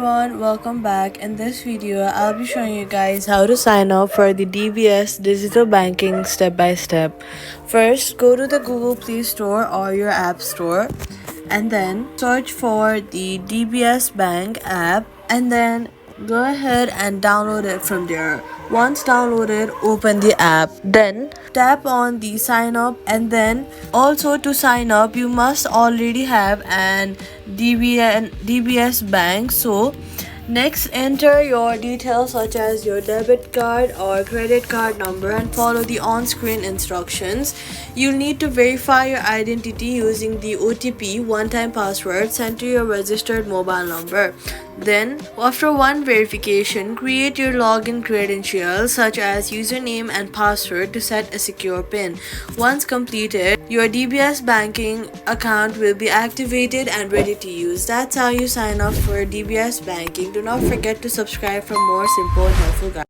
everyone, welcome back. In this video, I'll be showing you guys how to sign up for the DBS digital banking step by step. First, go to the Google Play Store or your App Store and then search for the DBS Bank app and then go ahead and download it from there. Once downloaded, open the app, then tap on the sign up, and then also to sign up you must already have an DBS bank. So next, enter your details such as your debit card or credit card number and follow the on-screen instructions. You'll need to verify your identity using the OTP one-time password sent to your registered mobile number. Then, after one verification, create your login credentials such as username and password to set a secure PIN. Once completed, your DBS banking account will be activated and ready to use. That's how you sign up for DBS banking. Do not forget to subscribe for more simple and helpful guides.